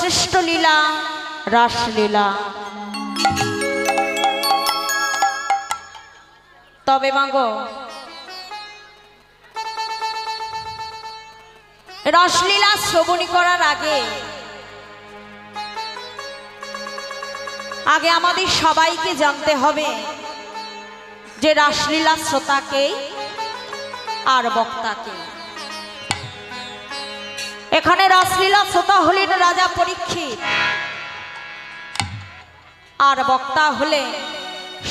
সর্বশ্রেষ্ঠ লীলা রাসলীলা। তবে মাগো রাসলীলা শ্রবণ করার আগে আমাদের সবাইকে জানতে হবে যে রাসলীলা শ্রোতাকে আর বক্তাকে। এখানে রাসলীলা শ্রোতা হলেন রাজা পরীক্ষিত, আর বক্তা হলেন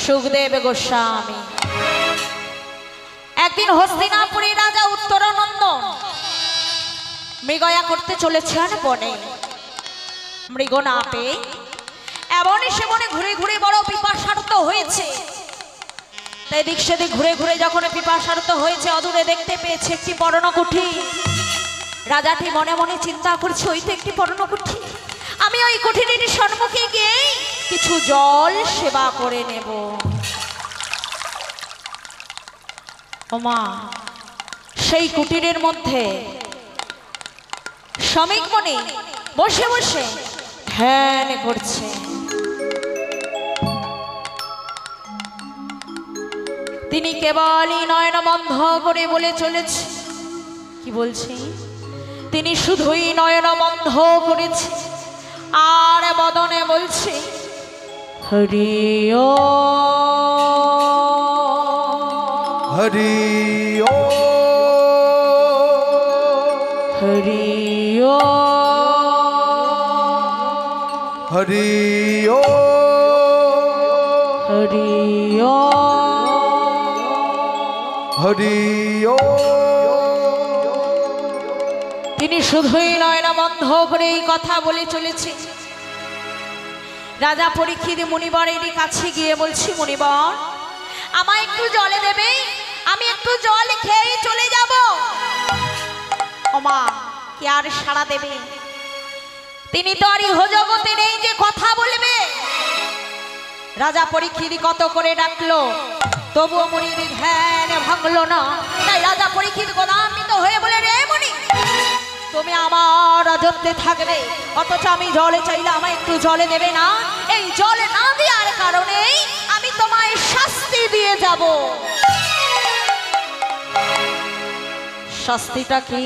সুখদেব গোস্বামী। একদিন হস্তিনাপুরের রাজা উত্তরানন্দন মৃগয়া করতে চলেছেন বনে। মৃগ না পেয়ে এমন সে বনে ঘুরে ঘুরে বড় পিপাসার্ত হয়েছে। এদিক সেদিক ঘুরে ঘুরে যখন পিপাসার্ত হয়েছে, অদূরে দেখতে পেয়েছে একটি পর্ণকুঠি। রাজাটি মনে মনে চিন্তা করছে, ওই তো একটি পর্ণকুঠি, আমি ওই কুঠিরের সম্মুখে গিয়ে কিছু জল সেবা করে নেব। ওমা, সেই কুটিরের মধ্যে শ্রমিক মনে বসে বসে ধ্যান করছে। তিনি কেবলই নয়ন বন্ধ করে বলে চলেছে। কি বলছে? তিনি শুধুই নয়ন বন্ধ করেছে আর বদনে বলছে হরি ও হরি ও হরি ও হরি ও হরি ও হরি ও। তিনি শুধুই নয়ন বন্ধ করে এই কথা বলে চলেছে। রাজা পরীক্ষিত মুনিবরের কাছে গিয়ে বলছি, মুনিবর আমায় একটু জলে দেবে, আমি একটু জল খেয়ে চলে যাব। ওমা, কি আর সাড়া দেবে? তিনি তো আর ইহ জগতে নেই যে কথা বলবে। রাজা পরীক্ষিত কত করে ডাকলো, তবুও মুনির ধ্যান ভাঙলো না। তাই রাজা পরীক্ষিত গোলান্বিত হয়ে বলে, রে মুনি, তুমি আমার রাজত্বে থাকবে, অথচ আমি জলে চাইলে আমায় একটু জলে দেবে না। এই জল না দেওয়ার কারণেই আমি তোমায় শাস্তি দিয়ে যাব। শাস্তিটা কি?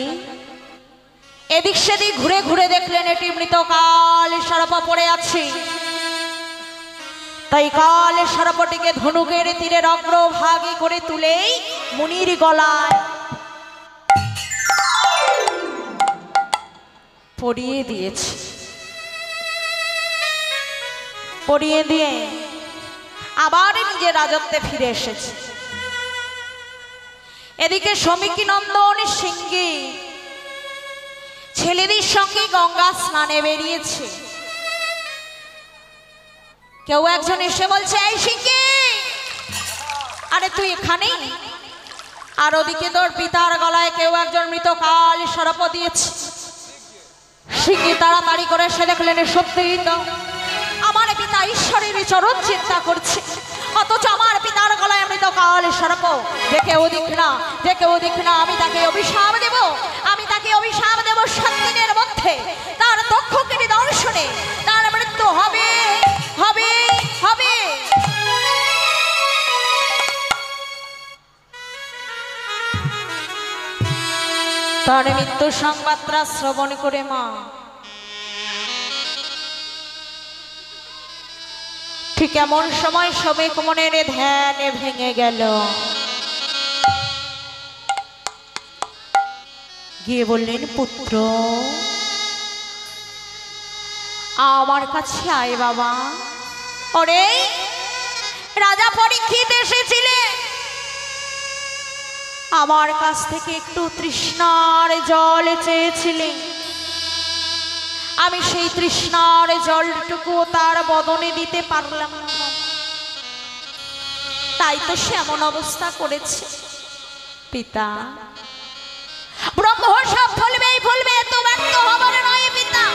এদিক সেদিক ঘুরে ঘুরে দেখলেন এটি মৃতকাল সর্প পড়ে আছে। তাই কাল সর্পটিকে ধনুকের তীরের অগ্রভাগে করে তুলেই মুনির গলায় পরিয়ে দিয়েছে। পরিয়ে দিয়ে আবার নিজের রাজত্বে ফিরে এসেছে। এদিকে সমীকী নন্দন সিংহী ছেলেদের সঙ্গে গঙ্গা স্নানে বেরিয়েছে। কেউ একজন এসে বলছে, এই সিংহী, আরে তুই এখানেই? আর ওদিকে তোর পিতার গলায় কেউ একজন মৃতকাল সর্প দিয়েছে। সিংহী তাড়াতাড়ি করে এসে দেখলেন সত্যিই তো আমার পিতা ঈশ্বরের চরণ চিন্তা করছে, অথচ আমার পিতার গলায় মৃতকাল সর্প। দেখে ওদিক না, দেখে ওদিক না, আমি তাকে অভিশাপ দেব, আমি তাকে অভিশাপ দেব। 7 দিনের মধ্যে তার দক্ষকে নিদর্শনে তার মৃত্যু হবে হবে হবে। তার মৃত্যু সংবাদটা শ্রবণ করে মা ঠিক এমন সময় সমীক মনের ধ্যান ভেঙে গেল। গিয়ে বললেন, পুত্র আমার কাছে আয় বাবা। ওরে, রাজা পরীক্ষিত এসেছিলেন, আমার কাছ থেকে একটু তৃষ্ণার জল চেয়েছিলেন। আমি সেই তৃষ্ণার জলটুকু তার বদনে দিতে পারলাম না, তাই তো সে এমন অবস্থা করেছে। পিতা, ব্রহ্ম সব ফলবেই ফলবে, তো ব্যর্থ হবার নয় পিতা।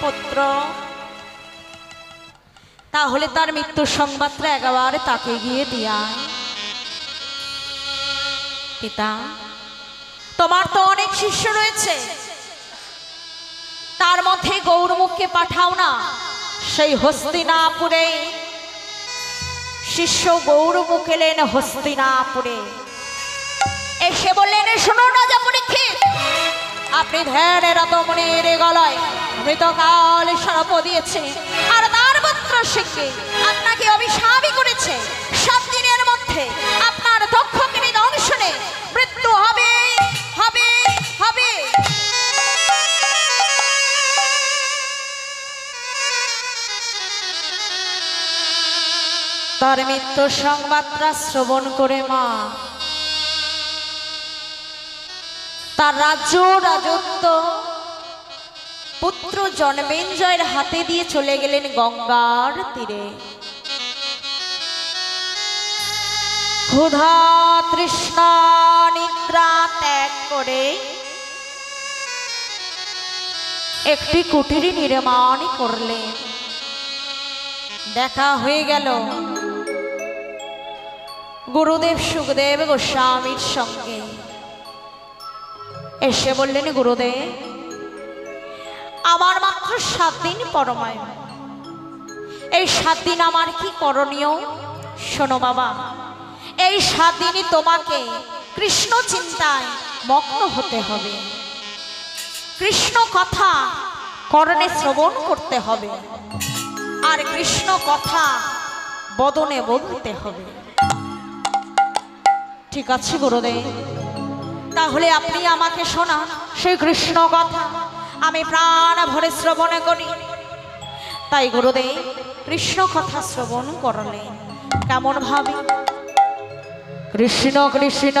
পুত্র, তাহলে তার মৃত্যুর সংবাদটা একবার তাকে গিয়ে দিয়ায়। পিতা, তোমার তো অনেক শিষ্য রয়েছে, তার মধ্যে গৌরমুখকে পাঠাও না সেই হস্তিনাপুরে। শিষ্য গৌরমুখ এলেন হস্তিনাপুরে, এসে বললেন, শোনো রাজা পরীক্ষিত, আপনি ধ্যানের রতমণির গলায় মৃতকাল সরপ দিয়েছে, আর তার পুত্র শিখে আপনাকে অভিশাপই করেছে। 7 দিনের মধ্যে আপনার দক্ষকে নিদর্শনে মৃত্যু হবে হবে হবে। তার মৃত্যু সংবাদটা শ্রবণ করে মা তার রাজত্ব পুত্র জন্মেঞ্জয়ের হাতে দিয়ে চলে গেলেন গঙ্গার তীরে। ক্ষুধা তৃষ্ণা নিদ্রা ত্যাগ করে একটি কুটির নির্মাণ করলেন। দেখা হয়ে গেল গুরুদেব সুখদেব গোস্বামীর সঙ্গে। এসে বললেন, গুরুদেব, আমার মাত্র 7 দিন পরমায়ু, এই 7 দিন আমার কি করণীয়? শোনো বাবা, এই 7 দিনই তোমাকে কৃষ্ণ চিন্তায় মগ্ন হতে হবে, কৃষ্ণ কথা কর্ণে শ্রবণ করতে হবে, আর কৃষ্ণ কথা বদনে বলতে হবে। ঠিক আছে গুরুদেব, তাহলে আপনি আমাকে শোনান সেই কৃষ্ণ কথা, আমি প্রাণ ভরে শ্রবণ করি। তাই গুরুদেব কৃষ্ণ কথা শ্রবণ করলেন। কেমন ভাবে? কৃষ্ণ কৃষ্ণ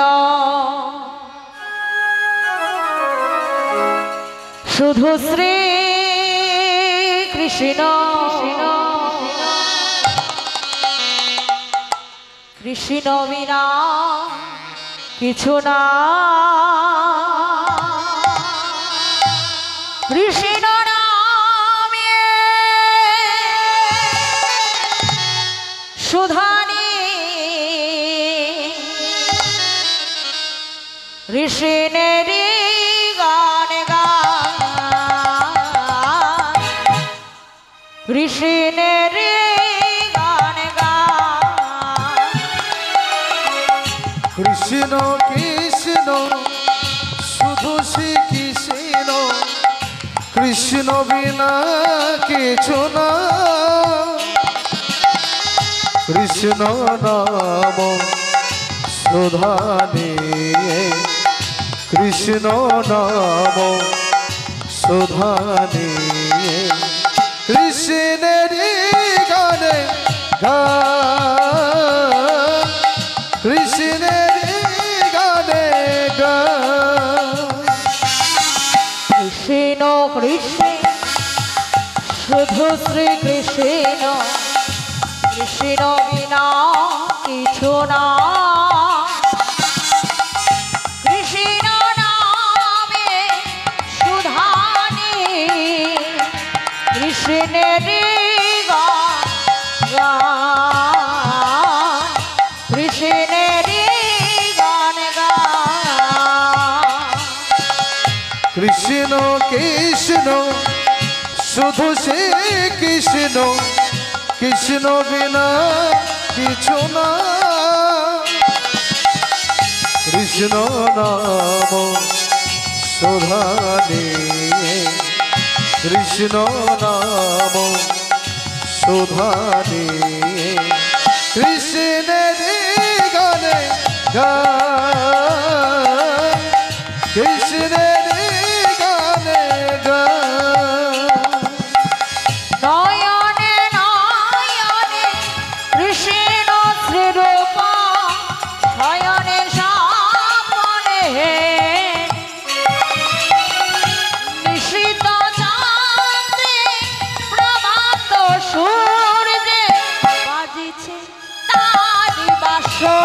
শুধু শ্রী কৃষ্ণ কৃষ্ণ বিনা কিছু না, কৃষ্ণ নামে সুধানি কৃষ্ণের গান গান, কৃষ্ণের গান গান। কৃষ্ণ কৃষ্ণ শুধু শ্রী কৃষ্ণ, কৃষ্ণ বিনা কিছু না, কৃষ্ণ নাম সুধা নিয়ে, কৃষ্ণ নাম সুধা নিয়ে, কৃষ্ণের গানে গান, কৃষ্ণের গানে গান। কৃষ্ণ কৃষ্ণ শুধু শ্রী কৃষ্ণ, কৃষ্ণ বিনা কিছু না, কৃষ্ণ নামে সুধানি কৃষ্ণের গান গান, কৃষ্ণের গান গান। কৃষ্ণ কৃষ্ণ শুধু শ্রী কৃষ্ণ, কৃষ্ণ বিনা কিছু না, কৃষ্ণ নাম সুধা নিয়ে, কৃষ্ণ নাম সুধা নিয়ে, কৃষ্ণের গানে গান, কৃষ্ণের গানে গান। নয়নে নয়নে কৃষ্ণ শ্রীরূপ শয়নে স্বপনে নিশীত চাঁদে প্রভাত সূর্যে বাজিছে তারি বাঁশি,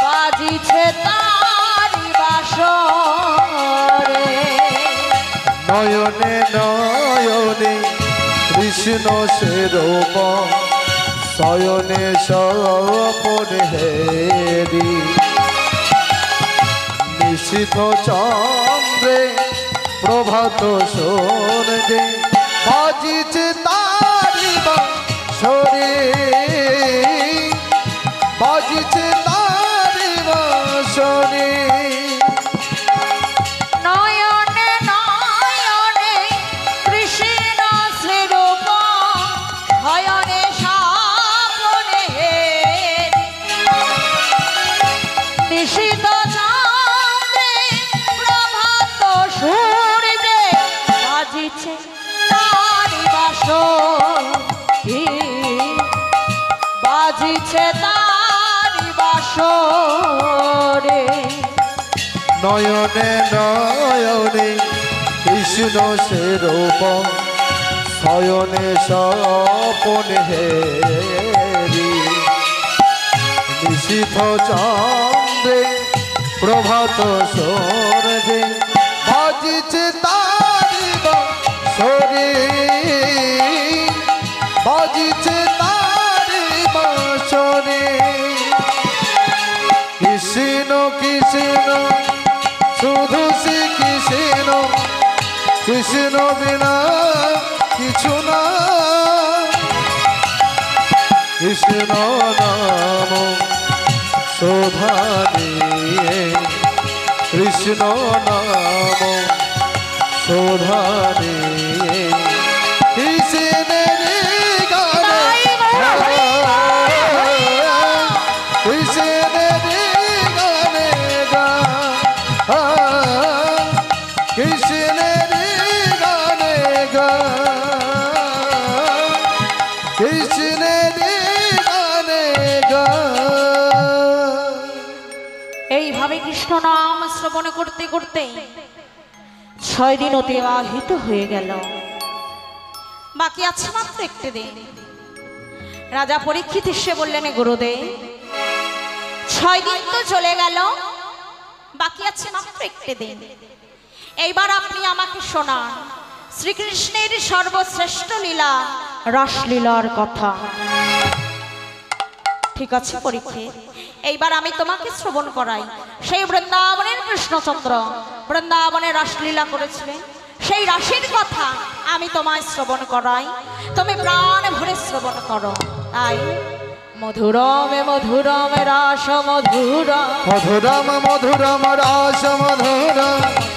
বাজিছে তারি বাঁশি। নয়নে নয়নে কৃষ্ণ সেরূপ শয়নে স্বপনে হেরি, নিশীথ চন্দ্রে প্রভাত সূর্যে বাজিছে তারি বাঁশরে বাজিছে তারি বাঁশরে নয়নে নয়নে কৃষ্ণ শ্রীরূপ শয়নে স্বপ্নে নিশিত চন্দ্রে প্রভাত সূর্যে বাজিছে তারি বাঁশরি বাজিছে তারি বাঁশরে নয়নে নয়নে কৃষ্ণ সে রূপ শয়নে স্বপনে হেরি নিশীথ চন্দ্রে প্রভাত সূর্যে বাজিছে তারি বাঁশরে বাজিছে তারি বাঁশরে কৃষ্ণ কৃষ্ণ শুধু শ্রী কৃষ্ণ কৃষ্ণ বিনা কিছু না কৃষ্ণ নাম শোভা নিয়ে কৃষ্ণ নাম শোভা নিয়ে কৃষ্ণের গানে কৃষ্ণের গানে গা কৃষ্ণের গানে গা কৃষ্ণের গানে গা এইভাবে কৃষ্ণ নাম শ্রবণ করতে করতে 6 দিন অতিবাহিত হয়ে গেল। বাকি আছে মাত্র একটি দিন। রাজা পরীক্ষিত এসে বললেন, গুরুদেব 6 দিন তো চলে গেল, বাকি আছে মাত্র একটি দিন। এইবার আপনি আমাকে শোনান শ্রীকৃষ্ণের সর্বশ্রেষ্ঠ লীলা রাসলীলার কথা। ঠিক আছে পরীক্ষিত, এইবার আমি তোমাকে শ্রবণ করাই সেই বৃন্দাবনের কৃষ্ণচন্দ্র বৃন্দাবনে রাসলীলা করেছিলেন, সেই রাসের কথা আমি তোমায় শ্রবণ করাই, তুমি প্রাণ ভরে শ্রবণ করো। তাই মধুরমে মধুরমে রাস মধুর মধুরম মধুরম রাস মধুর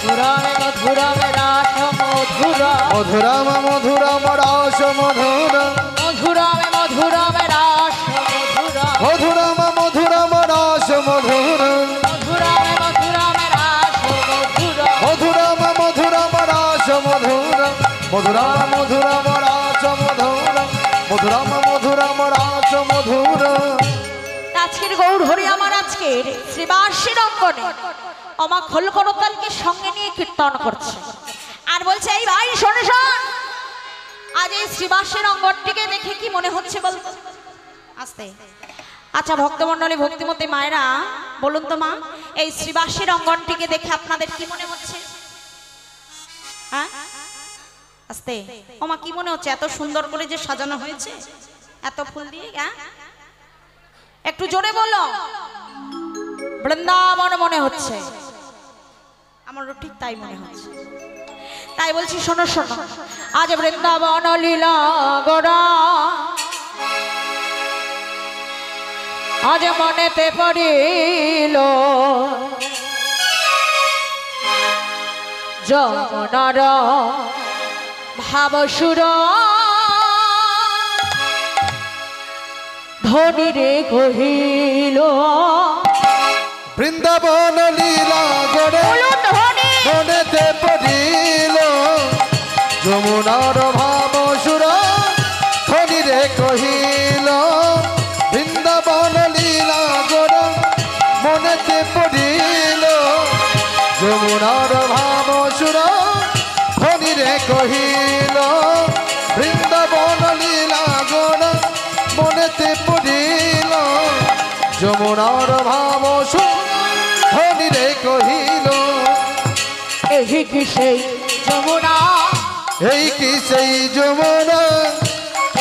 মধুরমে মধুরমে রাস মধুর মধুরম মধুরম রাস মধুর মধুরমে মধুরমে রাস মধুর মধুরম মধুরম রাস মধুর মধুরমে মধুরমে রাস মধুর মধুরম মধুরম রাস মধুর মধুরম মধুরম রাস মধুর মধুরম মধুরম রাস মধুর আজকের গৌর হরি আমার আজকের শ্রীবাসীর অঙ্গনে অমা খোল করতালকে সঙ্গে নিয়ে কীর্তন করছে আর বলছে, এই ভাই শোনো শোন, আজ এই শ্রীবাসীর অঙ্গনটিকে দেখে কি মনে হচ্ছে বলতো? আস্তে। আচ্ছা ভক্তমণ্ডলী ভক্তিমতী মায়েরা বলুন তো মা, এই শ্রীবাসীর অঙ্গনটিকে দেখে আপনাদের কি মনে হচ্ছে? হ্যাঁ আস্তে। ওমা কি মনে হচ্ছে? এত সুন্দর করে যে সাজানো হয়েছে এত ফুল দিয়ে, হ্যাঁ একটু জোরে বলো। বৃন্দাবন মনে হচ্ছে, আমারও ঠিক তাই মনে হচ্ছে। তাই বলছি শোনো শোনো, আজ বৃন্দাবন লীলা গোরা আজ মনেতে পড়িল যমুনার ভাবসুর ধনী রে কহিল বৃন্দাবন লীলা গড়ে মনেতে পড়িল যমুনার ভাব সুর ধনী রে কহিল বৃন্দাবন লীলা গড়ে মনেতে পড়িল যমুনার ভাব সুর ধনী রে কহিল বৃন্দাবন লীলা গড়ে মনেতে পড়িল যমুনার ভাব ধনী রে কহিল এই কি সেই যমুনা, এই কি সেই যমুনা,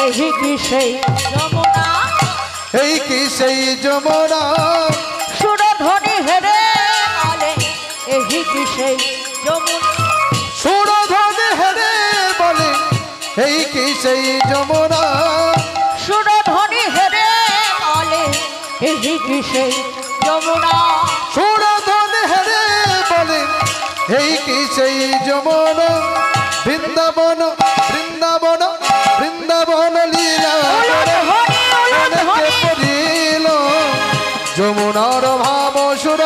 এই কি সেই যমুনা, এই কি সেই যমুনা সুরধ্বনি হেরে বলে এই কি সেই যমুনা, সুর সেই যমুনা সুরধ্বনি হেরে বলে এই কি সেই যমুনা সুরধন হেরে বলে এই কি সেই যমুনা বৃন্দাবন বৃন্দাবন বৃন্দাবন লীলা পড়িল যমুনার ভাব সুর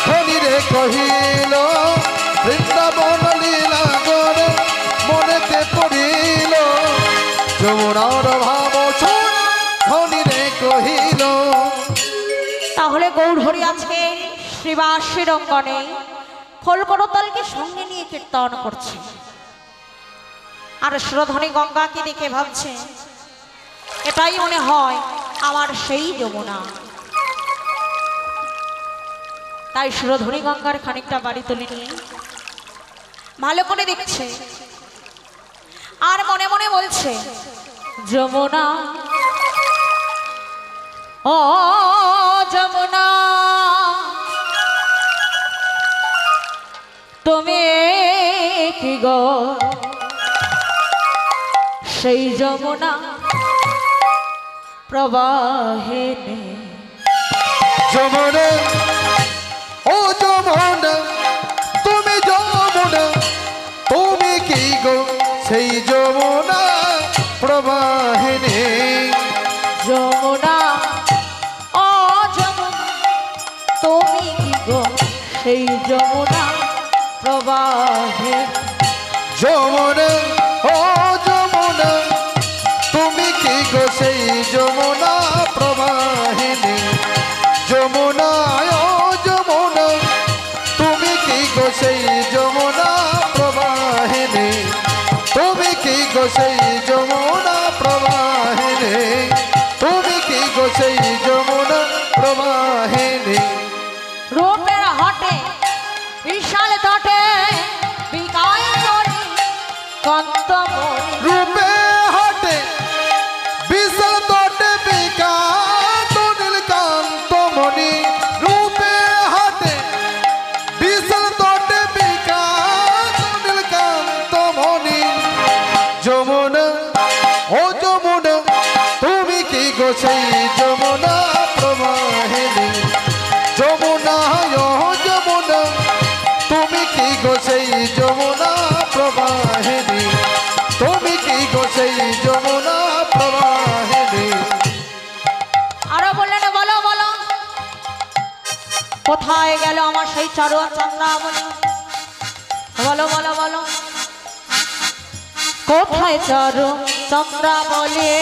ধনিরে কহিল বৃন্দাবন লীলা করে মনেতে পড়িল যমুনার ভাব সুর ধনিরে কহিল। তাহলে গৌরহরি আজকে শ্রীবাসীর অঙ্গনে খোলকরতালকে সঙ্গে নিয়ে কীর্তন করছে আর সুরধনী গঙ্গাকে দেখে ভাবছে এটাই মনে হয় আমার সেই যমুনা। তাই সুরধনী গঙ্গার খানিকটা বাড়ি তুলে নিয়ে ভালো করে দেখছে আর মনে মনে বলছে যমুনা ও যমুনা তুমি কি গো সেই যমুনা প্রবাহে যমুনা ও যমুনা তুমি যমুনা তুমি কি গো সেই যমুনা প্রবাহিনী যমুনা ও যমুনা তুমি কি গো সেই যমুনা প্রবাহে যমুনা ও যমুনা তুমি কি গো সেই যমুনা প্রবাহিনী যমুনা ও যমুনা তুমি কি গো সেই যমুনা প্রবাহিনী তুমি কি গো সেই যমুনা প্রবাহিনী তুমি কি গো সেই যমুনা প্রবাহিনী। রূপের হাটে বিশাল তটে বিকায় তরি কন্তমণি রূপে হাটে বিশাল তটে বিকান্ত নীলকান্ত মণি রূপে হাটে বিশাল তটে বিকান্ত নীলকান্ত মণি যমুনা ও যমুনা তুমি কি গো সেই যমুনা প্রবাহিনী যমুনা ও যমুনা তুমি কি গো সেই যমুনা প্রবাহিনী তুমি কি গো সেই যমুনা প্রবাহিনী। আরো বললেন বলো বলো কোথায় গেল আমার সেই চারুয়া চন্দ্রাবলী বলো বলো বলো কোথায় চারু চন্দ্রাবলী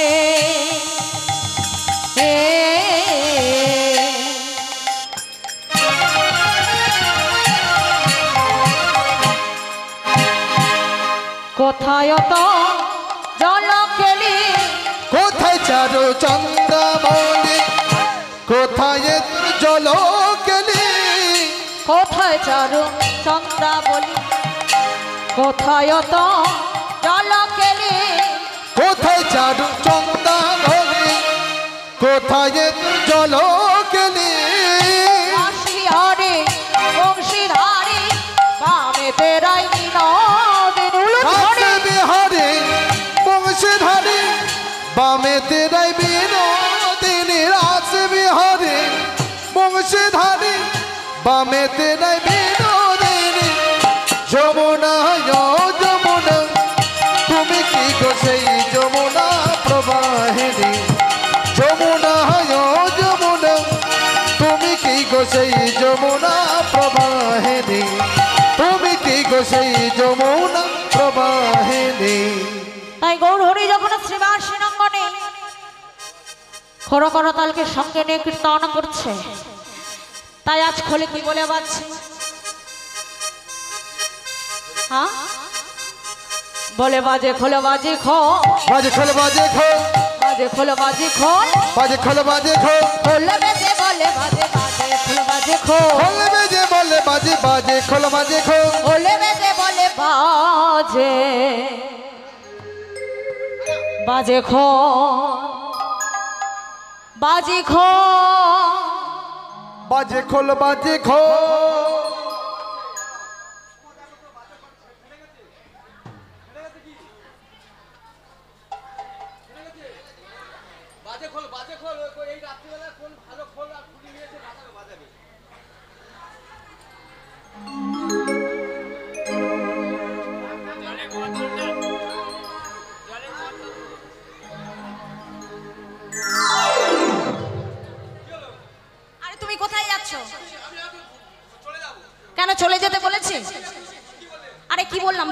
কোথায় তো জল খেলি কোথায় চারু চন্দ্রাবলী কোথায় জল কেলি কোথায় চারু চন্দ্রাবলী কোথায় তো জল খেলি কোথায় চারু চন্দ্রাবলী কোথায় জল কেলি হরে বংশীধারী বামে তেরাই বিনোদিনী রাসে বিহারে বংশীধারী বামে তেরাই বিনোদিনী রাস বিহারে বংশীধারী বামে তেরাই বিনোদিনী যমুনা ও যমুনা তুমি কি গো সেই যমুনা প্রবাহিনী যমুনা ও যমুনা তুমি কি গো সেই যমুনা প্রবাহিনী তুমি কি গো সেই যমুনা প্রবাহিনী। তাই গৌরহরি যখন শ্রীবাসীর অঙ্গনে খরকরতালকে সঙ্গে নিয়ে কীর্তন করছে তাই আজ খোলে কি বলে বাজছে হ্যাঁ বলে বাজে খোলো বাজে খো বাজে খোল বাজে খোল বাজে খোলো বাজে খোল বাজে খোল বাজে খোল খোলে বেজে বলে বাজে বাজে খোলো বাজে খো খোল বেজে বলে বাজে বাজে খোল বাজে খোল খোলে বেজে বলে বাজে বাজে খো বাজে খো বাজে খোল বাজে খোল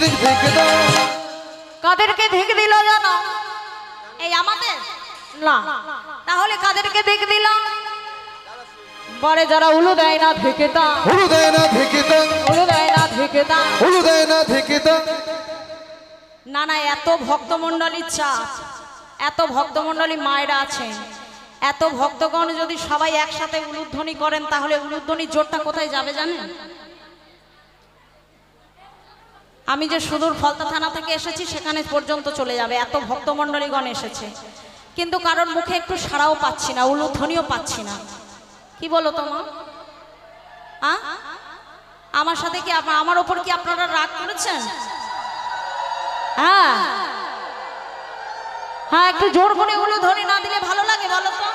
ধিক ধিক ধিক দাও। কাদেরকে ধিক দিল জানো? এই আমাদের না, তাহলে কাদেরকে ধিক দিল? বরে যারা উলু দেয় না ধিকে দাও, উলু দেয় না ধিক দাও, উলু দেয় না ধিকে দাও। উলু দেয় না ধিক দাও। না না, এত ভক্তমণ্ডলীর চাপ, এত ভক্তমণ্ডলী মায়েরা আছেন, এত ভক্তগণ যদি সবাই একসাথে উলুধ্বনি করেন তাহলে উলুধ্বনির জোরটা কোথায় যাবে জানেন? আমি যে সুদূর ফলতা থানা থেকে এসেছি সেখানে পর্যন্ত চলে যাবে, এত ভক্তমণ্ডলীগণ এসেছে, কিন্তু কারোর মুখে একটু সাড়াও পাচ্ছি না, উলুধ্বনিও পাচ্ছি না। কি বলো তোমার? আমার সাথে কি আমার ওপর কি আপনারা রাগ করেছেন? হ্যাঁ হ্যাঁ, একটু জোর করে উলুধ্বনি না দিলে ভালো লাগে বলো তো?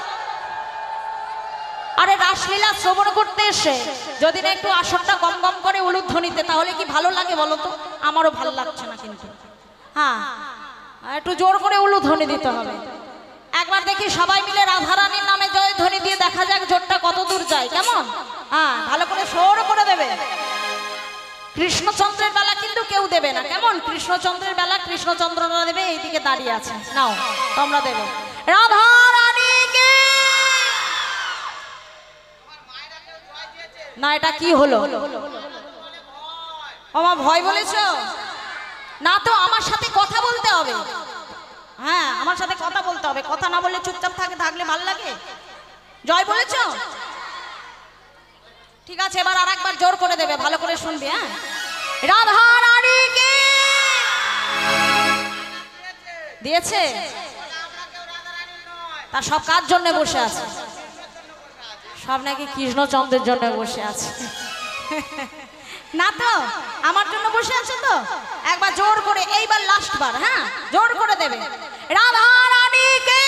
আরে রাসলীলা শ্রবণ করতে এসে যদি না একটু আসরটা গম গম করে উলুধ্বনিতে, তাহলে কি ভালো লাগে বলো তো? আমারও ভালো লাগছে না কিন্তু। হ্যাঁ, একটু জোর করে উলুধ্বনি দিতে হবে। একবার দেখি সবাই মিলে রাধারানীর নামে জয় ধ্বনি দিয়ে দেখা যাক জোরটা কত দূর যায়, কেমন? হ্যাঁ, ভালো করে সর করে দেবে। কৃষ্ণচন্দ্রের বেলা কিন্তু কেউ দেবে না, কেমন? কৃষ্ণচন্দ্রের বেলা কৃষ্ণচন্দ্ররা দেবে, এইদিকে দাঁড়িয়ে আছে, নাও তোমরা দেবে। রাধারানীকে না, এটা কি হলো? আমার ভয় বলেছো না তো, আমার সাথে কথা বলতে হবে। হ্যাঁ, আমার সাথে কথা বলতে হবে, কথা না বললে চুপচাপ থাকলে ভালো লাগে? জয় বলেছো? ঠিক আছে, এবার আর একবার জোর করে দেবে, ভালো করে শুনবি। হ্যাঁ, রাধা রানীকে দিয়েছে। তা সব কার জন্য বসে আছে? সব নাকি কৃষ্ণচন্দ্রের জন্য বসে আছে। না তো, আমার জন্য বসে আছে তো। একবার জোর করে, এইবার লাস্ট বার, হ্যাঁ জোর করে দেবে। রাধা রানীকে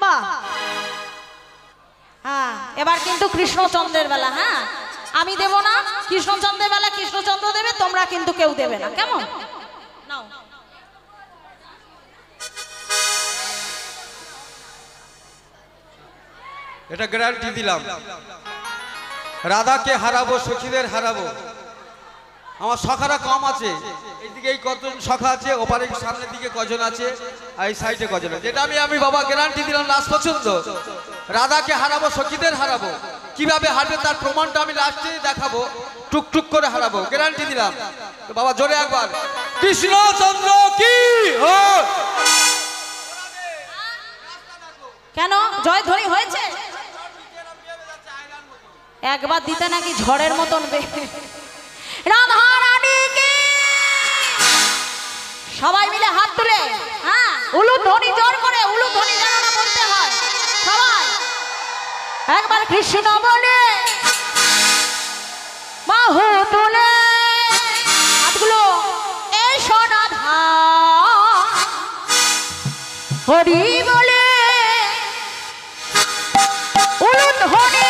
বাহ। হ্যাঁ এবার কিন্তু কৃষ্ণচন্দ্রের বেলা। হ্যাঁ আমি দেব না, কৃষ্ণচন্দ্রের বেলা কৃষ্ণচন্দ্র দেবে, তোমরা কিন্তু কেউ দেবে না, কেমন? নাও। এটা গ্যারান্টি দিলাম, রাধাকে হারাবো, সখীদের হারাবো। আমার সখারা কম আছে, এইদিকে এই কজন সখা আছে, ওপারে সামনের দিকে কজন আছে, আর এই সাইডে কজন আছে। যেটা আমি বাবা গ্যারান্টি দিলাম, লাস্ট পর্যন্ত রাধাকে হারাবো, সখীদের হারাবো। কিভাবে হারবে তার প্রমাণটা আমি লাস্টে দেখাবো, টুকটুক করে হারাবো, গ্যারান্টি দিলাম। তো বাবা জোরে একবার কৃষ্ণচন্দ্র কি হোক। কেন জয় ধ্বনি হয়েছে? একবার দিতে নাকি ঝড়ের মতন রাধা রানীকে। সবাই মিলে হাত তুলে, হ্যাঁ উলু ধ্বনি জোর করে, উলু ধ্বনি যেন না বলতে হয়। সবাই একবার কৃষ্ণ বলে বাহু তুলে হাতগুলো, এসো রাধা হরি বলে উলু ধ্বনি।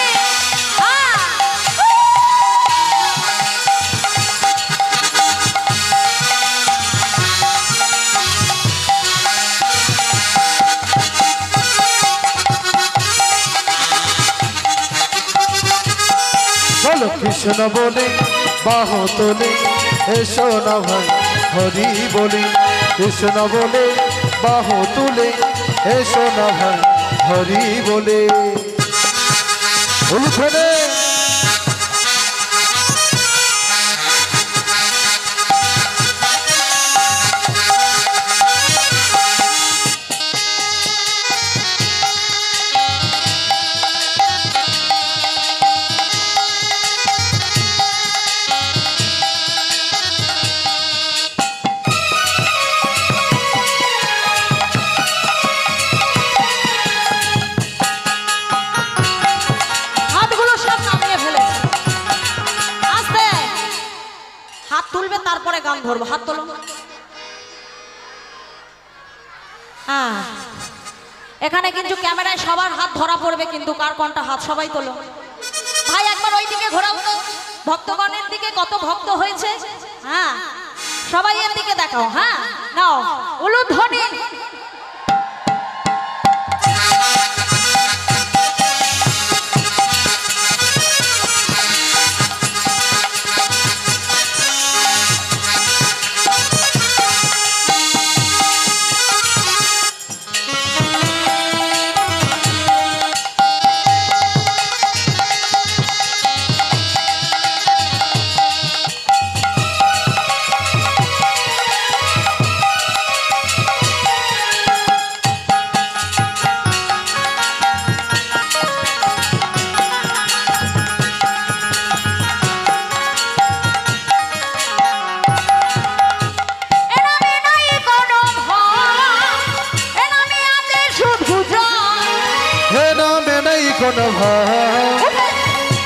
বলো কৃষ্ণ বলে বাহু তোলে, এসো না ভাই হরি বলে। কৃষ্ণ বলে বাহু তুলে, এসো না ভাই হরি বলে। উলুখনে তারপরে গান ধরবো। হাত তোলো। হ্যাঁ এখানে কিন্তু ক্যামেরায় সবার হাত ধরা পড়বে, কিন্তু কার কোনটা হাত সবাই তোলো। ভাই একবার ওই দিকে ঘোরাও তো, ভক্তগণের দিকে কত ভক্ত হয়েছে। হ্যাঁ সবাই এর দিকে দেখাও। হ্যাঁ নাও উলুধ্বনি।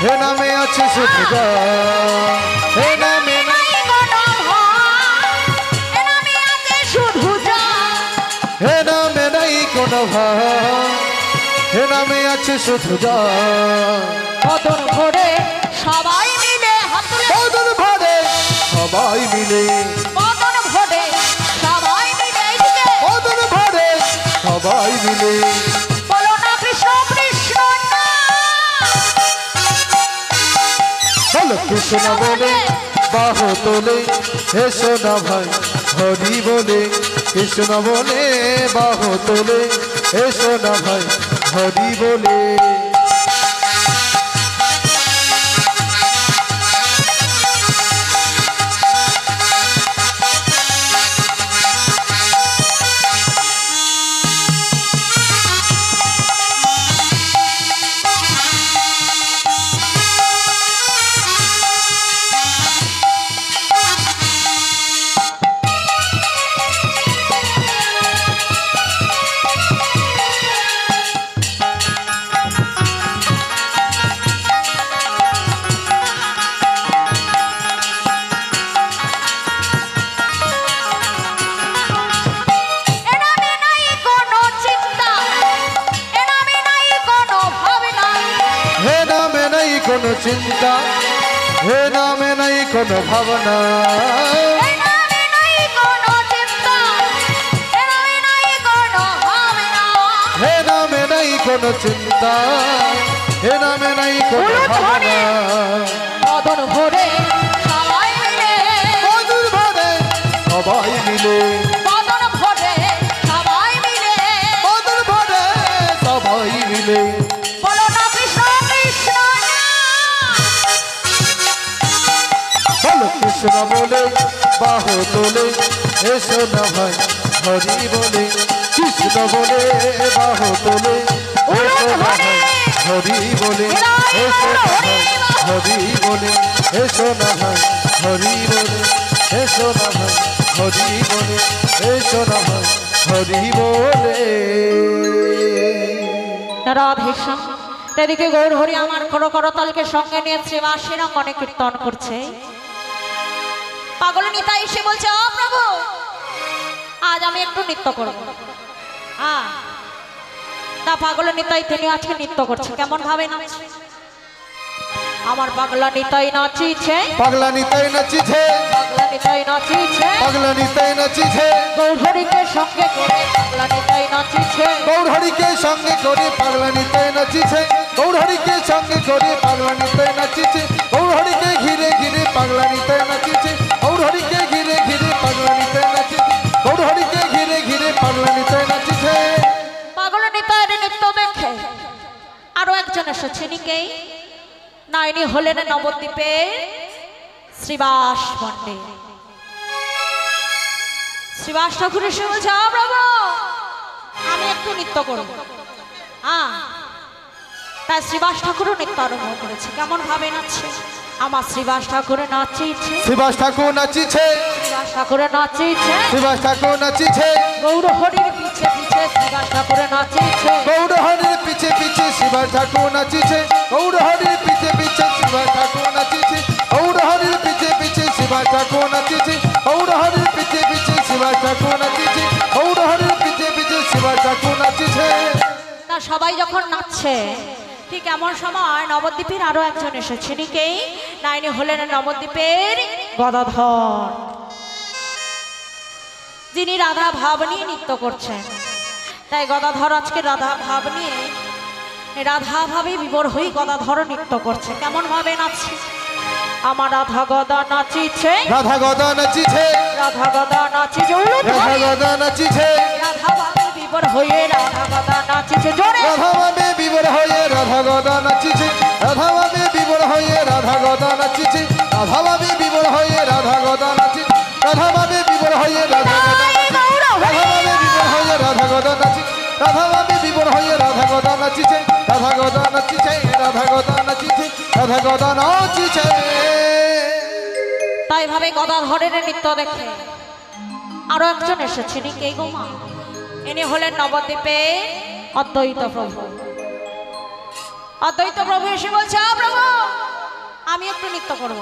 হে নামে আছে শুধু জয়, হে নামে নাই কোনো ভয়, হে নামে আছে শুধু জয়, হে নামে নাই কোনো ভয়, হে নামে আছে শুধু জয়। বদন ভরে সবাই মিলে হাত তুলে, বদন ভরে সবাই মিলে, বদন ভরে সবাই মিলে, বদন ভরে সবাই মিলে বলো না কৃষ্ণ কৃষ্ণ না। বলো কৃষ্ণ বলে বাহু তোলে, এসো না ভাই হরি বলে, কৃষ্ণ বলে বাহু তোলে, এসো না ভাই হরি বলে। হে নামে নাই কোনো চিন্তা, হে নামে নাই কোনো ভাবনা, এই নামে নাই কোনো চিন্তা, এই নামে নাই কোনো ভাবনা। হে নামে নাই কোনো চিন্তা, হে নামে নাই কোনো ভাবনা। বদন ভরে সবাই মিলে, বদন ভরে সবাই মিলে, বদন ভরে সবাই মিলে, বদন ভরে সবাই মিলে, বলো না কৃষ্ণ কৃষ্ণ না। বলো কৃষ্ণ বলে বাহু তোলে, এসো না ভাই হরি বলে, কৃষ্ণ বলে বাহু তোলে, এসো না ভাই হরি বলে, এসো না ভাই হরি বলে, এসো না ভাই হরি বলে, এসো না ভাই হরি বলে, এসো না ভাই হরি বলে। রাধেশ্যাম এদিকে গৌর হরি আমার করতলকে সঙ্গে নিয়ে শ্রীবাসের অঙ্গনে কীর্তন করছে। পাগল নিতাই এসে বলছে, ও প্রভু আজ আমি একটু নৃত্য করবো। তা পাগল নিতাই তিনি আজকে নৃত্য করছে, কেমন ভাবে নাচছে। আমার পাগলা নিতাই নাচিছে, পাগলা নিতাই নাচিছে, পাগলা নিতাই নাচিছে, পাগলা নিতাই নাচিছে, গৌর হরিকে সঙ্গে করে পাগলা নিতাই নাচিছে। গৌর হরিকে সঙ্গে করে পাগলা নিতাই নাচিছে, গৌর হরিকে সঙ্গে করে পাগলা নিতাই নাচিছে, গৌর হরিকে ঘিরে ঘিরে পাগলা নিতাই নাচিছে, গৌর হরিকে ঘিরে ঘিরে পাগলা নিতাই নাচিছে, গৌর হরিকে ঘিরে ঘিরে পাগলা নিতাই নাচিছে। পাগল নিতাইয়ের নৃত্য দেখে আরো একজন এসেছে, নিকেই না, ইনি হলেন নবদ্বীপে শ্রীবাস পণ্ডিত। শ্রীবাস ঠাকুর এসে বলছে, প্রভু আমি একটু নৃত্য করব। তাই শ্রীবাস ঠাকুরও নৃত্য আরম্ভ করেছে, কেমন ভাবে নাচছে। আমার শ্রীবাস ঠাকুরে নাচিছে, শ্রীবাস ঠাকুর নাচিছে, শ্রীবাস ঠাকুরে নাচিছে, শ্রীবাস ঠাকুর নাচিছে, গৌর হরির পিছে পিছে শ্রীবাস ঠাকুরে নাচিছে, গৌর হরির পিছে পিছে শ্রীবাস ঠাকুর নাচিছে, গৌর হরির পিছে পিছে শ্রীবাস ঠাকুর নাচিছে, গৌর হরির পিছে পিছে শ্রীবাস ঠাকুর নাচিছে, গৌর হরির পিছে পিছে শ্রীবাস ঠাকুর নাচিছে, গৌর হরির পিছে পিছে শ্রীবাস ঠাকুর নাচিছে। না সবাই যখন নাচছে ঠিক এমন সময় নবদ্বীপের আরো একজন এসেছে, নিকেই নাইনি হলেন নবদ্বীপের গদাধর, যিনি রাধা ভাব নিয়ে নৃত্য করছেন। তাই গদাধর আজকে রাধা ভাব নিয়ে রাধা ভাবে বিবর হয়ে গদাধর নৃত্য করছে, কেমন ভাবে নাচছে। আমার রাধা গদা নাচিছে, রাধা গদা নাচিছে, রাধা গদা নাচিছে, রাধা গদা নাচিছে, রাধা ভাবে বিবর হয়ে রাধা গদা নাচিছে, জোরে রাধা ভাবে বিবর হয়ে রাধা গদা নাচিছে, রাধা ভাবে বিবর হয়ে রাধা গদা নাচিছে, রাধা ভাবে বিবর হয়ে রাধা গদা নাচিছে, রাধা ভাবে বিবর হয়ে রাধা গদা নাচিছে, রাধা ভাবে বিবর হয়ে রাধা গদা নাচিছে, রাধা ভাবে বিবর হয়ে রাধা গদা নাচিছে, রাধা গদা নাচিছে, রাধা গদা নাচিছে, রাধা গদা নাচিছে। তাই ভাবে গদাধরের নৃত্য দেখে আরো একজন এসেছে, কে গো মা, ইনি হলেন নবদ্বীপে অদ্বৈত প্রভু। অদ্বৈত প্রভু এসে বলছে, প্রভু আমি একটু নৃত্য করব।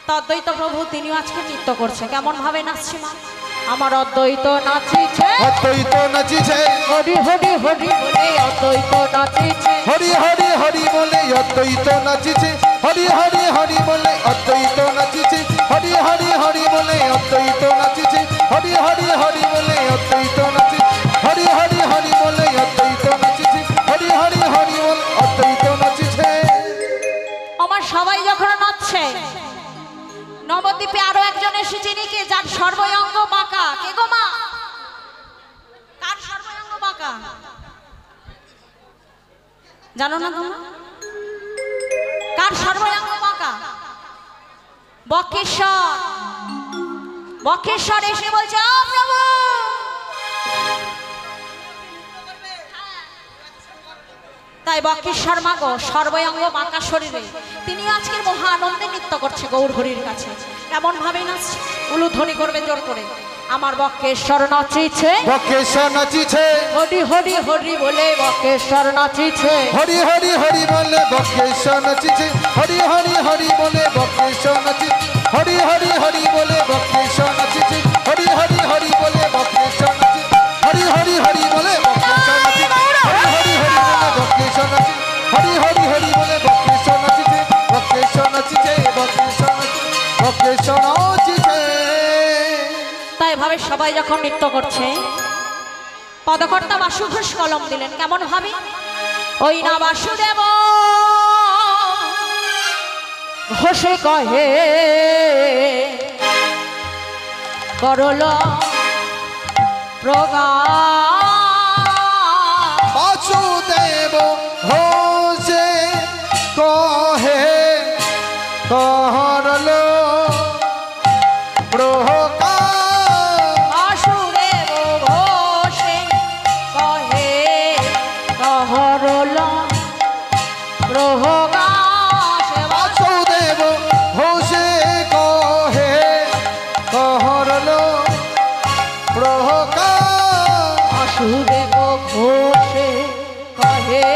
তো অদ্বৈত প্রভু তিনিও আজকে নৃত্য করছে, কেমন ভাবে নাচছে মা। আমার অদ্বৈত নাচিছে, অদ্বৈত নাচিছে, হরি হরি হরি বলে অদ্বৈত নাচিছে, হরি হরি হরি বলে অদ্বৈত নাচিছে, হরি হরি হরি বলে অদ্বৈত নাচিছে, হরি হরি হরি বলে অদ্বৈত নাচিছে, হরি হরি হরি বলে অদ্বৈত নাচিছে, হরি হরি হরি বলে অদ্বৈত নাচিছে, হরি হরি হরি বলে অদ্বৈত নাচিছে। আমার সবাই যখন নাচছে নবদ্বীপে আরো একজন এসেছে, নাকি যার সর্বঙ্গ বাঁকা। কে গো মা, কার সর্বঙ্গ বাঁকা জানো না গো? কার সর্বঙ্গ বাঁকা? বক্রেশ্বর। বক্রেশ্বর এসে বলছে, প্রভু তাই বক্রেশ্বর মা গো সর্বঙ্গ বাঁকা শরীরে তিনি আজকের মহা আনন্দে নৃত্য করছে গৌর হরির কাছে, এমন ভাবে নাচছে। উলুধ্বনি করবে জোর করে, আমার বক্রেশ্বর নাচিছে, বক্রেশ্বর নাচিছে, হরি হরি হরি বলে বক্রেশ্বর নাচিছে, হরি হরি হরি বলে বক্রেশ্বর নাচিছে, হরি হরি হরি বলে বক্রেশ্বর নাচিছে, হরি হরি হরি বলে বক্রেশ্বর নাচিছে, হরি হরি হরি বলে বক্রেশ্বর নাচিছে, হরি হরি হরি বলে বক্রেশ্বর নাচিছে, হরি হরি হরি বলে বক্রেশ্বর নাচিছে, সবাই যখন নৃত্য করছে, পদকর্তা বাসুঘোষ কলম দিলেন কেমন ভাবে, ওই না বাসুদেব ঘোষে কহে করল প্রগান। বাসুদেব ঘোষে কহে করল প্রগান। বাসুদেব ঘোষে কহে করল প্রগান। বাসুদেব ঘোষে কহে করল প্রগান। বাসুদেব ঘোষে কহে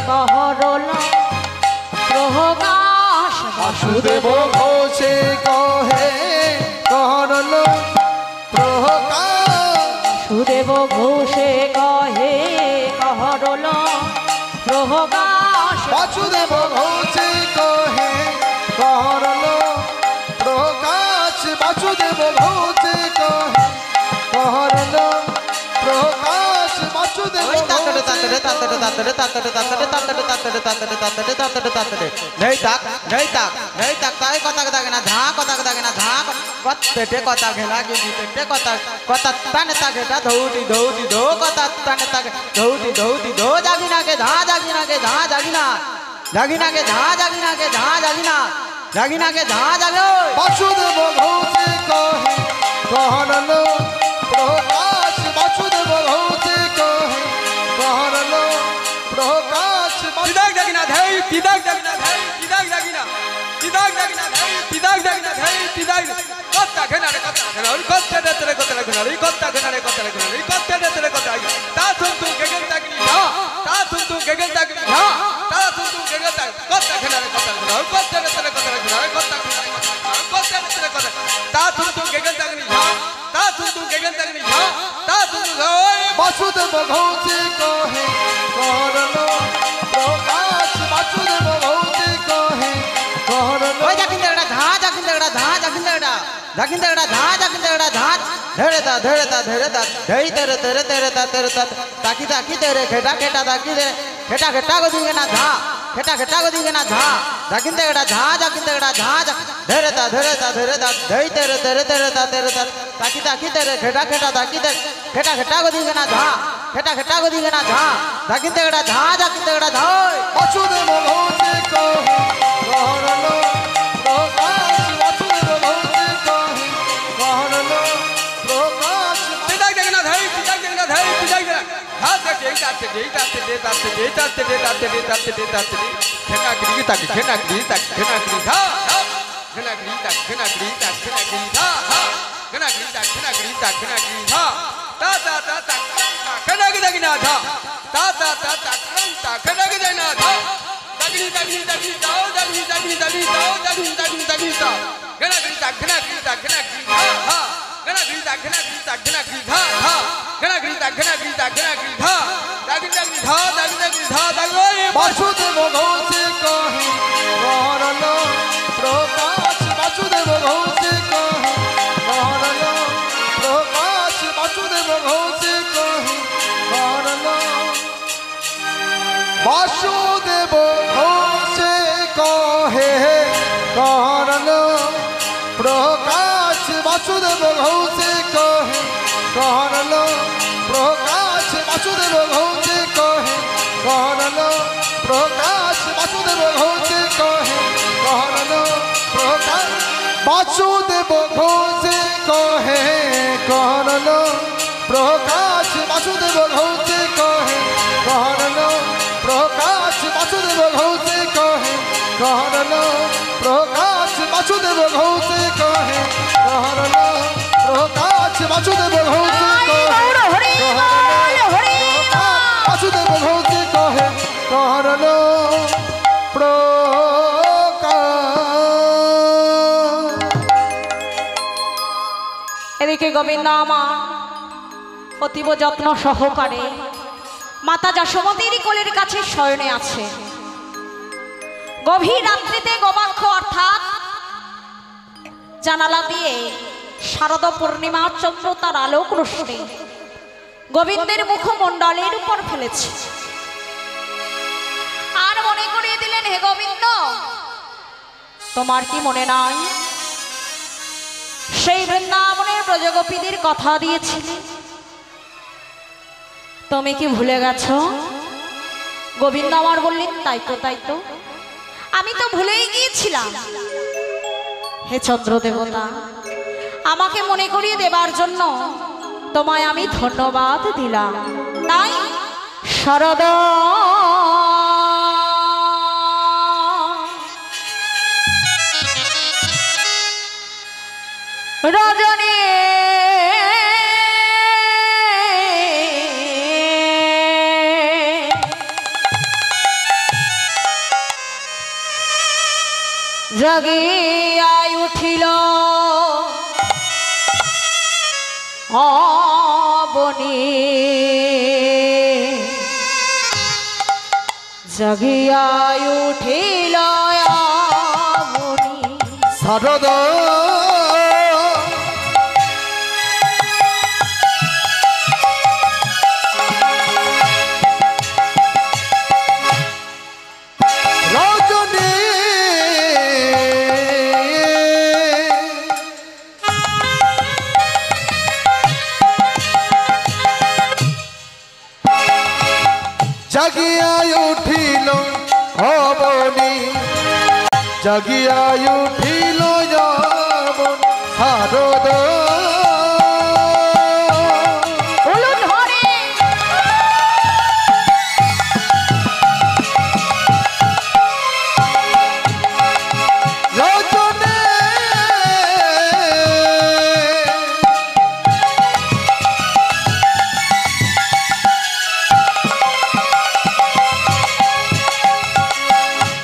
করল প্রগাস। বাসুদেব ঘোষে কহে করল প্রগান। বাসুদেব ঘোষে কহে করল প্রগাস। বাসুদেব ঘোষে কহে করল প্রকাশ। বাসুদেব ঘোষে কহে করল প্রকাশ। বাসুদেব বাসুদেব ঘোষে কহে করল প্রকাশ। বাসুদেব ঘোষে কহে করল প্রকাশ। বাসুদেব ঘোষে কহে করল প্রকাশ। বাসুদেব ঘোষে কহে করল বাসুদেব ঘোষে কহে করল প্রকাশ। বাসুদেব ঘোষে কহে করল প্রকাশ। বাসুদেব ঘোষে কহে করল প্রকাশ। বাসুদেব ঘোষে কহে করল প্রকাশ। বাসুদেব ঘোষে কহে করল। বাসুদেব ঘোষে কহে করল প্রকাশ। বাসুদেব ঘোষে কহে করল প্রকাশ। বাসুদেব ঘোষে কহে করল প্রকাশ। বাসুদেব ঘোষে কহে করল প্রকাশ। বাসুদেব ঘোষে কহে করল প্রকাশ। বাসুদেব ঘোষে কহে করল প্রকাশ। বাসুদেব ঘোষে কহে করল প্রকাশ। বাসুদেব ঘোষে কহে করল প্রকাশ। বাসুদেব ঘোষে কহে বাসুদেব ঘোষে কহে করল প্রকাশ। এদিকে গোবিন্দ আমার অতীব যত্ন সহকারে মাতা যশোমতীর কোলের কাছে শয়নে আছে। গভীর রাত্রিতে গোবাক্ষ অর্থাৎ জানালা দিয়ে শারদ পূর্ণিমা চন্দ্র তার আলোক রোশনে গোবিন্দের মুখমণ্ডলের উপর ফেলেছে। আর মনে করিয়ে দিলেন, হে গোবিন্দ, তোমার কি মনে নাই সেই বৃন্দাবনের ব্রজগোপীদের কথা দিয়েছিলে? তুমি কি ভুলে গেছো? গোবিন্দ আমার বললেন, তাই তো তাই তো, আমি তো ভুলেই গিয়েছিলাম। হে চন্দ্র দেবতা, আমাকে মনে করিয়ে দেবার জন্য তোমায় আমি ধন্যবাদ দিলাম। তাই শরদ রজনী জাগিয়া উঠিল অবনী, জাগিয়া উঠিল অবনী। শারদ জাগিয়া উঠিল অবনী, জাগিয়া উঠিল যবন শারদ।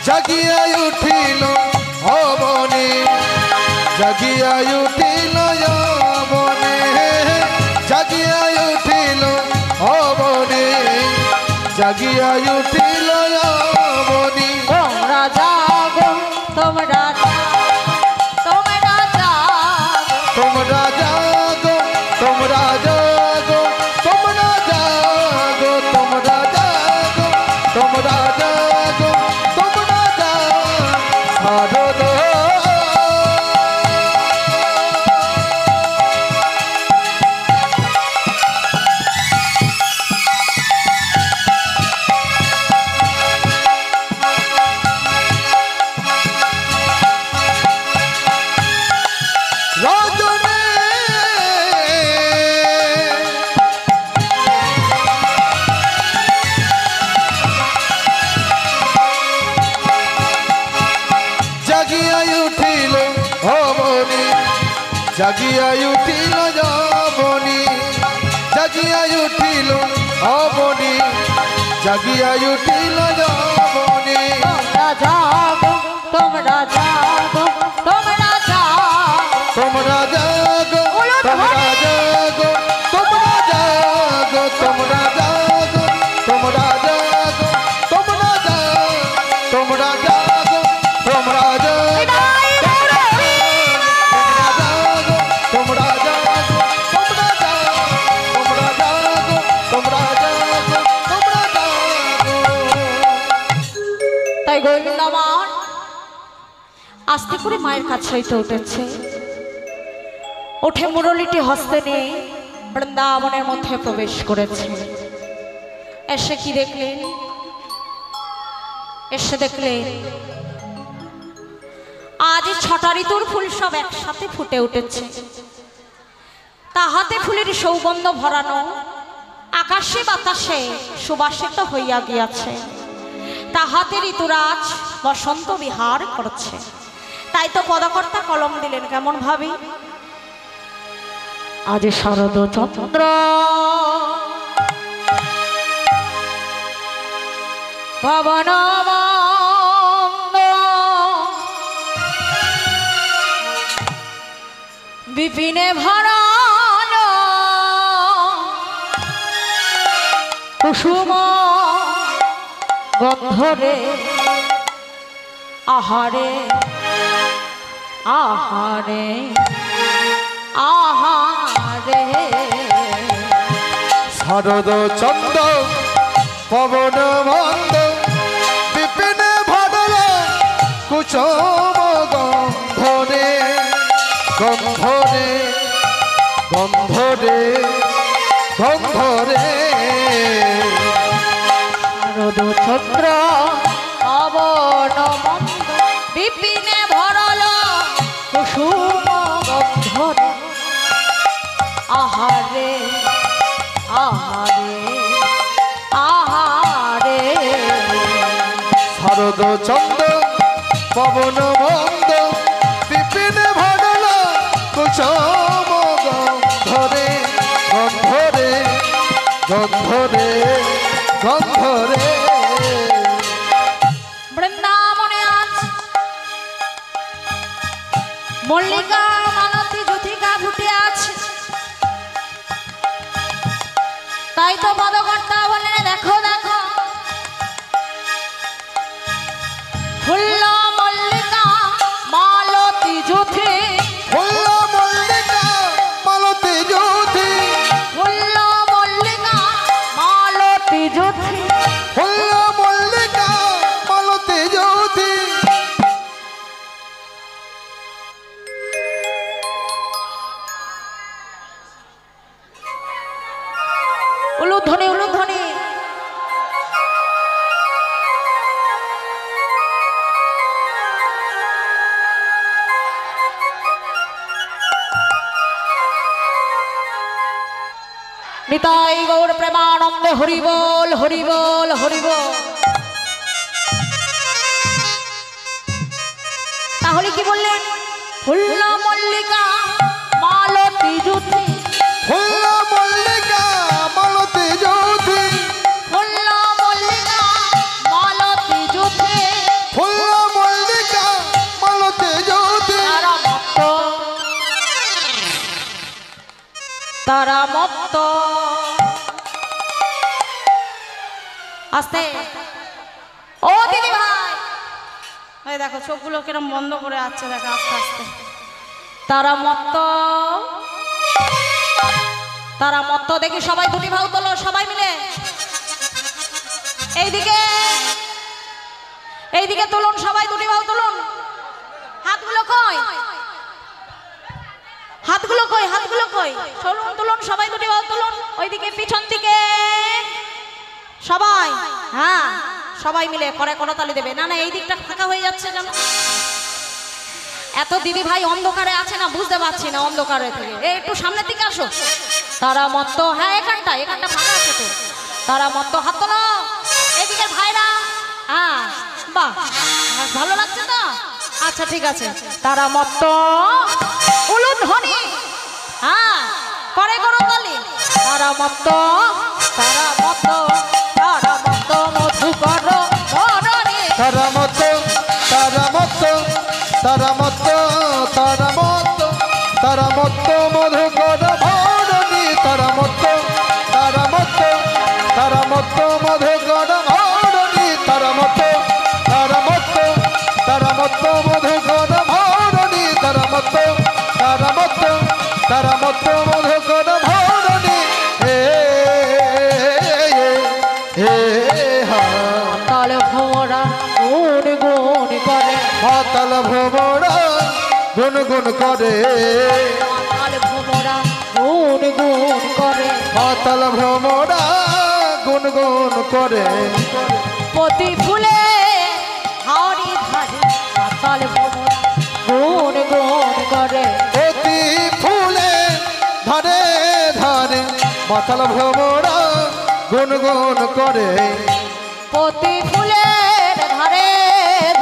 জাগিয়া উঠিল অবনী, জাগিয়া উঠিল অবনী, জাগিয়া উঠিল অবনী, জাগিয়া উঠিল অবনী। তোমরা জাগো, তোমরা তোমরা জাগো, তোমরা জাগো, তোমরা জাগো, তোমরা জাগো, তোমরা জাগো, তোমরা জাগো, তোমরা জাগো শারদ। জাগিয়া উঠিল অবনী, জাগিয়া উঠিল যবনী, জাগিয়া উঠিল অবনী, জাগিয়া উঠিল যবনী। তোমরা জাগো, তোমরা জাগো, তোমরা জাগো, তোমরা জাগো, তোমরা জাগো, তোমরা জাগো, তোমরা জাগো, তোমরা জাগো, তোমরা জাগো, তোমরা জাগো, তোমরা জাগো, তোমরা জাগো, তোমরা জাগো, তোমরা জাগো, তোমরা জাগো, তোমরা জাগো। তাই গোবিন্দ আমার আস্তে করে মায়ের কাছে হইতে উঠেছে, উঠে মুরলিটি হস্তে নিয়ে বৃন্দাবনের মধ্যে প্রবেশ করেছে। এসে কি দেখলেন? এসে দেখলেন আজ 6টা ঋতুর ফুল সব একসাথে ফুটে উঠেছে। তাহাতে ফুলের সৌগন্ধ ভরানো, আকাশে বাতাসে সুবাসিত হইয়া গিয়াছে। তাহাতে ঋতুরাজ বসন্ত বিহার করছে। তাই তো পদকর্তা কলম দিলেন কেমন ভাবি, আজ শারদ চন্দ্র পবন বিপিনে ভরানো কুসুম গন্ধরে আহারে আহারে আহারে শরদ চন্দ পবন মন্দ বিপিনে ভরল কুচম গন্ধরে গন্ধরে গন্ধরে গন্ধরে শারদ চন্দ্র পবন মন্দ বিপিনে ভরল কুসুম গন্ধরে আহারে আহারে আহারে শরদ চন্দ পবন মন্দ বিপিনে ভরল কুচম গন্ধরে গন্ধরে গন্ধরে গন্ধরে বৃন্দাবনে আজ মল্লিকা মালতী জ্যোতিকা ফুটে আছে তাই তো পদকর্তা বলেন দেখো দেখো ফুল্ল মল্লিকা মালতী জ্যোতি ফুল্ল মল্লিকা মালতী জ্যোতি ফুল্ল মল্লিকা মালতী জ্যোতি ফুল্ল মল্লিকা মালতী জ্যোতি উলুধ্বনি উলুধ্বনি নিতাই গৌর প্রেমানন্দে হরি বল হরি বল হরি বল। তাহলে কি বললেন ফুল্ল মল্লিকা মালতী জ্যোতি ফুল্ল মল্লিকা মালতী জ্যোতি ফুল্ল মল্লিকা মালতী জ্যোতি ফুল্ল মল্লিকা মালতী জ্যোতি তারা মত্ত আস্তে ও দিদি ভাই এই দেখো চোখগুলো কিরম বন্ধ করে আছে দেখো আস্তে আস্তে তারা মত্ত তারা মত্ত দেখি সবাই দুটি ভাও তোলো সবাই মিলে এইদিকে এইদিকে তুলুন সবাই দুটি ভাও তুলুন হাতগুলো কই হাতগুলো কই হাতগুলো কই তুলুন তুলুন সবাই দুটি ভাও তুলুন ওইদিকে পিছন দিকে সবাই হ্যাঁ সবাই মিলে করে করতালি দেবে না না এই দিকটা ফাঁকা হয়ে যাচ্ছে যেন এত দিদি ভাই অন্ধকারে আছে না বুঝতে পারছি না অন্ধকারে থেকে একটু সামনের দিকে আসো তারা মত্ত হ্যাঁ এখানটা ফাঁকা আছে তো তারা মত্ত হাত তোলো এদিকে ভাইরা হ্যাঁ বাহ ভালো লাগছে তো আচ্ছা ঠিক আছে তারা মত্ত উলুধ্বনি হ্যাঁ করে করতালি তারা মত্ত তারা মত্ত তারা মত্ত মধুকর মরণে তারা মত তারা মত তারা মত তারা মত তারা মত মধুকর ভরণী তারা মত তারা মত তারা মত মধুকর ভরণী তারা মত তারা মত তারা মত মধুকর ভরণী তারা মত তারা মত তারা মত মধুকর ভরণী হে হে হা তাল ভোরা গুন গুন করে মাতাল ভ্রমরা গুনগুন করে তাল ভোরা গুন গুন করে মাতাল ভ্রমরা গুনগুন করে প্রতি ফুলে হাওড়ি ধারে তাল ভোরা গুন গুন করে অতি ফুলে ধারে ধারে মাতাল ভ্রমরা গুনগুন করে প্রতি ফুলের ধারে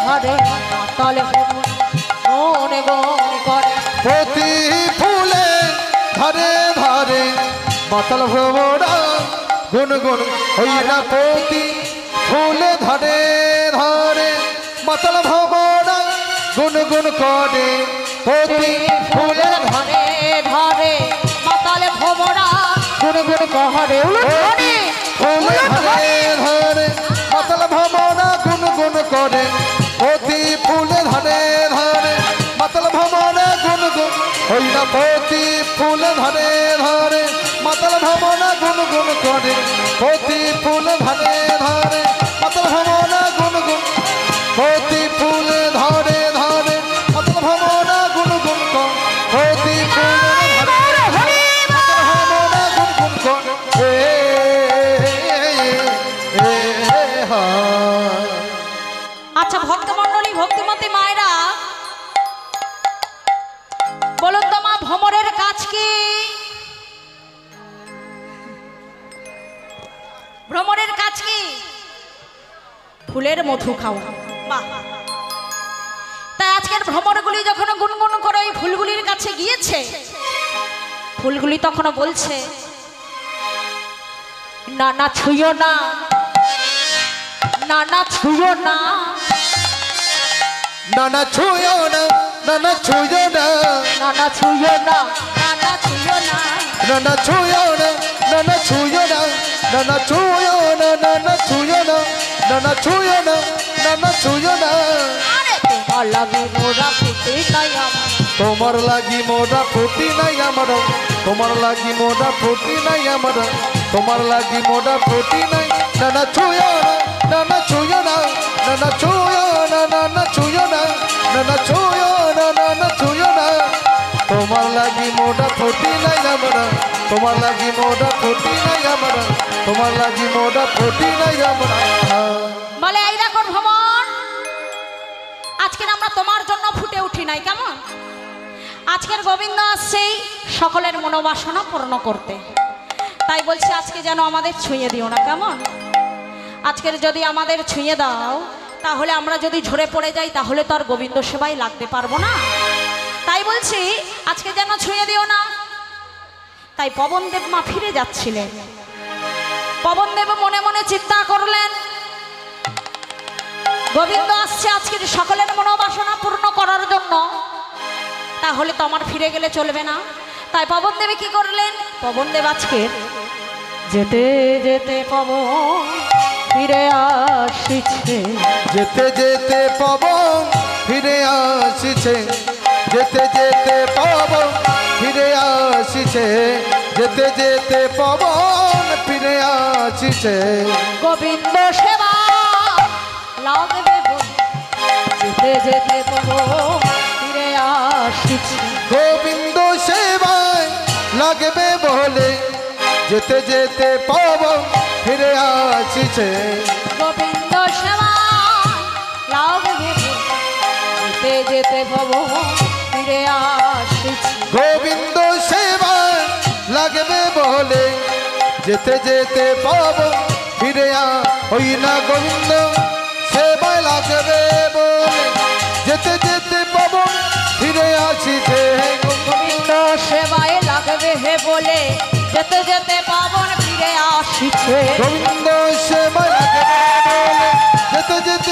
ধারে তাল ভোরা গুন গুন করে প্রতি ফুলে ধারে ধারে মাতাল ভ্রমরা গুনগুন হইরা প্রতি ফুলে ধারে ধারে মাতাল ভ্রমরা গুনগুন করে প্রতি ফুলে ধরে ধরে মাতাল ভোমরা গুনগুন কহরে উলুধ্বনি ফুলে ধারে ধারে মাতাল ভ্রমরা গুনগুন করে প্রতি ফুলে ধারে ধারে মাতাল ভ্রমরা গুনগুন না প্রতি ফুল ধরে ধরে মাতাল ভাবনা গুন গুন করে প্রতি ফুল ধরে ধরে মাতাল ভাবনা গুন গুন প্রতি ফুল ধরে ধরে মাতাল ভাবনা গুন গুন করে প্রতি ফুল ধরে ধরে মাতাল ভাবনা গুন গুন করে হা। আচ্ছা ভক্তমণ্ডলী ভক্তিমতী মায়েরা বলুন তো মা, ভ্রমরের কাজ কি? ভ্রমরের কাজ কি? ফুলের মধু খাওয়া। বাহ! তাই আজকের ভ্রমরগুলি যখন গুনগুন করে ওই ফুলগুলির কাছে গিয়েছে, ফুলগুলি তখন বলছে না না ছুঁয়ো না, না না ছুঁয়ো না, না না ছুঁয়ো না, না না ছুঁয়ো না, না না ছুঁয়ো না, না না ছুঁয়ো না, না না ছুঁয়ো না, না না ছুঁয়ো না, না না ছুঁয়ো না, না না ছুঁয়ো না, না না ছুঁয়ো না, না না ছুঁয়ো না। আরে তোমার লাগে মোরা ফুটে নাই আমার, তোমার লাগি মোরা ফুটি নাই আমার, তোমার লাগি মোরা ফুটি নাই আমার, তোমার লাগি মোরা ফুটি নাই। না না ছুঁয়ো না, না না ছুঁয়ো না, না না ছুঁয়ো না, না না ছুঁয়ো না, না না ছুঁয়ো না, না না ছুঁয়ো না। তোমার লাগি মোরা ফুটি নাই আমার, তোমার লাগি মোরা ফুটি নাই আমার, তোমার লাগি মোরা ফুটি নাই আমার। বলে এই দেখো ভ্রমণ, আজকের আমরা তোমার জন্য ফুটে উঠি নাই, কেমন? আজকের গোবিন্দ আসছে সকলের মনোবাসনা পূর্ণ করতে, তাই বলছি আজকে যেন আমাদের ছুঁয়ে দিও না, কেমন? আজকের যদি আমাদের ছুঁয়ে দাও তাহলে আমরা যদি ঝরে পড়ে যাই তাহলে তো আর গোবিন্দ সেবায় লাগতে পারবো না, তাই বলছি আজকে যেন ছুঁয়ে দিও না। তাই পবনদেব মা ফিরে যাচ্ছিলেন, পবনদেব মনে মনে চিন্তা করলেন গোবিন্দ আসছে আজকের সকলের মনোবাসনা পূর্ণ করার জন্য, তাহলে তো আমার ফিরে গেলে চলবে না। তাই পবনদেব কি করলেন? পবনদেব আজকে যেতে যেতে পবন ফিরে আসিছে, যেতে যেতে পবন ফিরে আসিছে, যেতে যেতে পবন ফিরে আসিছে, যেতে যেতে পবন ফিরে আসিছে। গোবিন্দ সেবা লাগবে বলে যেতে যেতে পবন ফিরে আসিছে, গোবিন্দ সেবায় লাগবে বলে যেতে যেতে পবন ফিরে আসিছে। গোবিন্দ সেবা লাগবে বলে যেতে যেতে পবন ফিরে আসিছে, গোবিন্দ সেবায় লাগবে বলে যেতে যেতে পবন ফিরে ওই না গোবিন্দ সেবায় লাগবে বলে যেতে যেতে পবন ফিরে আসিছে। গোবিন্দ সেবায় লাগবে হে বলে যেতে যেতে পবন ফিরে আসিছে, গোবিন্দ সেবায় লাগবে বলে যেতে যেতে